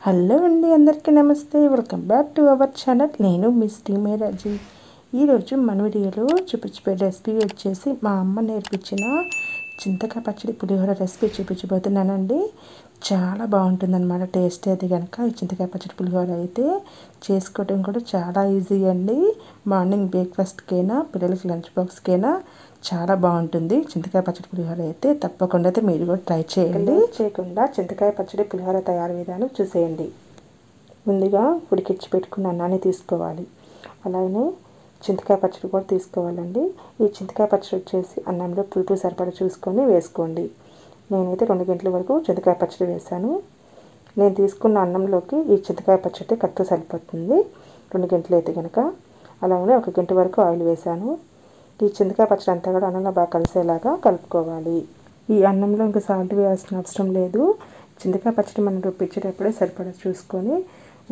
Hello అండి, అందరికీ నమస్తే. Welcome back to our channel. నేను మిస్ టీమేరాజీ. ఈరోజు మన వీడియోలో చూపించే రెసిపీ వచ్చేసి మా అమ్మ నేర్పించిన చింతకాయ పచ్చడి పులిహోర రెసిపీ చూపించబోతున్నానండి. చాలా బాగుంటుందన్నమాట టేస్ట్ అయితే కనుక. ఈ చింతకాయ పచ్చడి పులిహోర అయితే చేసుకోవడం కూడా చాలా ఈజీ అండి. మార్నింగ్ బ్రేక్ఫాస్ట్కైనా పిల్లలకి లంచ్ బాక్స్కైనా చాలా బాగుంటుంది చింతకాయ పచ్చడి పులిహోర అయితే. తప్పకుండా అయితే మీరు కూడా ట్రై చేయండి. చేయకుండా చింతకాయ పచ్చడి పులిహోర తయారు విధానం చూసేయండి. ముందుగా ఉడికించి పెట్టుకున్న అన్నాన్ని తీసుకోవాలి. అలాగే చింతకాయ పచ్చడి కూడా తీసుకోవాలండి. ఈ చింతకాయ పచ్చడి వచ్చేసి అన్నంలో పులుపు సరిపడా చూసుకొని వేసుకోండి. నేనైతే 2 గంటల వరకు చింతకాయ పచ్చడి వేసాను. నేను తీసుకున్న అన్నంలోకి ఈ చింతకాయ పచ్చడి కరెక్ట్ సరిపోతుంది 2 గంటలు అయితే కనుక. అలాగే 1 గంట వరకు ఆయిల్ వేసాను. ఈ చింతకాయ పచ్చడి అంతా కూడా అన్నంలో బాగా కలిసేలాగా కలుపుకోవాలి. ఈ అన్నంలో ఇంకా సాల్ట్ వేయాల్సిన అవసరం లేదు. చింతకాయ పచ్చడి మనం రుబ్బించేటప్పుడే సరిపడా చూసుకొని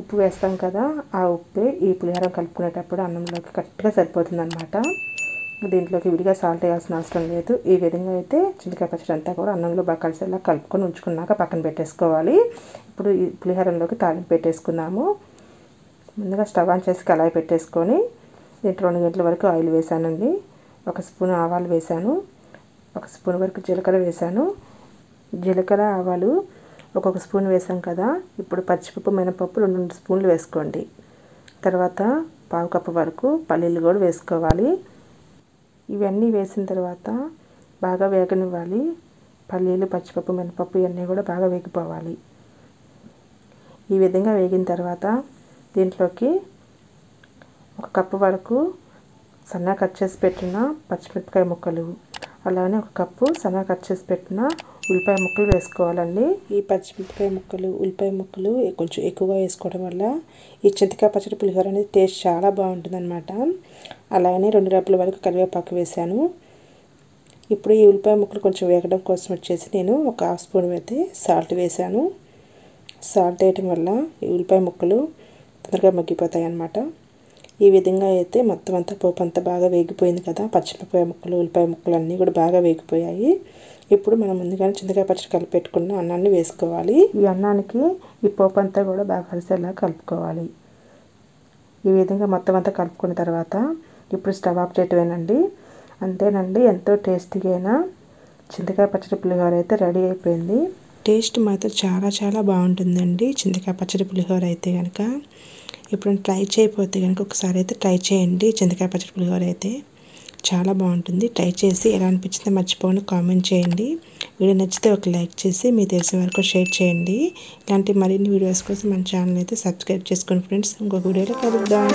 ఉప్పు వేస్తాం కదా, ఆ ఉప్పే ఈ పులిహోర కలుపుకునేటప్పుడు అన్నంలోకి కరెక్ట్గా సరిపోతుంది అనమాట. దీంట్లోకి విడిగా సాల్ట్ వేయాల్సిన అవసరం లేదు. ఈ విధంగా అయితే చింతకాయ పచ్చడి అంతా కూడా అన్నంలో బాగా కలిసేలా కలుపుకొని ఉంచుకున్నాక పక్కన పెట్టేసుకోవాలి. ఇప్పుడు ఈ పులిహోరలోకి తాలింపు పెట్టేసుకుందాము. ముందుగా స్టవ్ ఆన్ చేసి కళాయి పెట్టేసుకొని దీంట్లో 2 గంటల వరకు ఆయిల్ వేసానండి. 1 స్పూన్ ఆవాలు వేసాను. 1 స్పూన్ వరకు జీలకర్ర వేసాను. జీలకర్ర ఆవాలు ఒక్కొక్క స్పూన్ వేసాం కదా. ఇప్పుడు పచ్చిపప్పు మినపప్పు 2 స్పూన్లు వేసుకోండి. తర్వాత 1/2 కప్పు వరకు పల్లీలు కూడా వేసుకోవాలి. ఇవన్నీ వేసిన తర్వాత బాగా వేగనివ్వాలి. పల్లీలు పచ్చిపప్పు మినపప్పు ఇవన్నీ కూడా బాగా వేగిపోవాలి. ఈ విధంగా వేగిన తర్వాత దీంట్లోకి 1 కప్పు వరకు సన్నగా కట్ చేసి పెట్టిన పచ్చిమిరపకాయ ముక్కలు, అలానే 1 కప్పు సన్నగా కట్ చేసి పెట్టిన ఉల్లిపాయ ముక్కలు వేసుకోవాలండి. ఈ పచ్చిమిరపకాయ ముక్కలు ఉల్లిపాయ ముక్కలు కొంచెం ఎక్కువగా వేసుకోవడం వల్ల ఈ చింతకాయ పచ్చడి పులిహోర అనేది టేస్ట్ చాలా బాగుంటుంది అనమాట. అలానే 2 రెబ్బల వరకు కరివేపాకు వేసాను. ఇప్పుడు ఈ ఉల్లిపాయ ముక్కలు కొంచెం వేగడం కోసం వచ్చేసి నేను 1/2 స్పూన్ అయితే సాల్ట్ వేసాను. సాల్ట్ వేయడం వల్ల ఈ ఉల్లిపాయ ముక్కలు తొందరగా మగ్గిపోతాయి అన్నమాట. ఈ విధంగా అయితే మొత్తం అంతా పోపు అంతా బాగా వేగిపోయింది కదా. పచ్చిమిరపకాయ ముక్కలు ఉల్లిపాయ ముక్కలు అన్నీ కూడా బాగా వేగిపోయాయి. ఇప్పుడు మనం ముందుగానే చింతకాయ పచ్చడి కలిపి పెట్టుకున్న అన్నాన్ని వేసుకోవాలి. ఈ అన్నానికి ఈ పోపు అంతా కూడా బాగా కలిసేలా కలుపుకోవాలి. ఈ విధంగా మొత్తం అంతా కలుపుకున్న తర్వాత ఇప్పుడు స్టవ్ ఆఫ్ చేయటమేనండి. అంతేనండి, ఎంతో టేస్టీగా అయినా చింతకాయ పచ్చడి పులిహోర అయితే రెడీ అయిపోయింది. టేస్ట్ మాత్రం చాలా చాలా బాగుంటుందండి చింతకాయ పచ్చడి పులిహోర అయితే కనుక. ఇప్పుడు ట్రై చేయకపోతే కనుక ఒకసారి అయితే ట్రై చేయండి. చింతకాయ పచ్చడి పులిహోర అయితే చాలా బాగుంటుంది. ట్రై చేసి ఎలా అనిపించిందో మర్చిపోకుండా కామెంట్ చేయండి. వీడియో నచ్చితే ఒక లైక్ చేసి మీ తెలిసిన వరకు షేర్ చేయండి. ఇలాంటి మరిన్ని వీడియోస్ కోసం మన ఛానల్ అయితే సబ్స్క్రైబ్ చేసుకోండి ఫ్రెండ్స్. ఇంకొక వీడియోలో కలుద్దాం.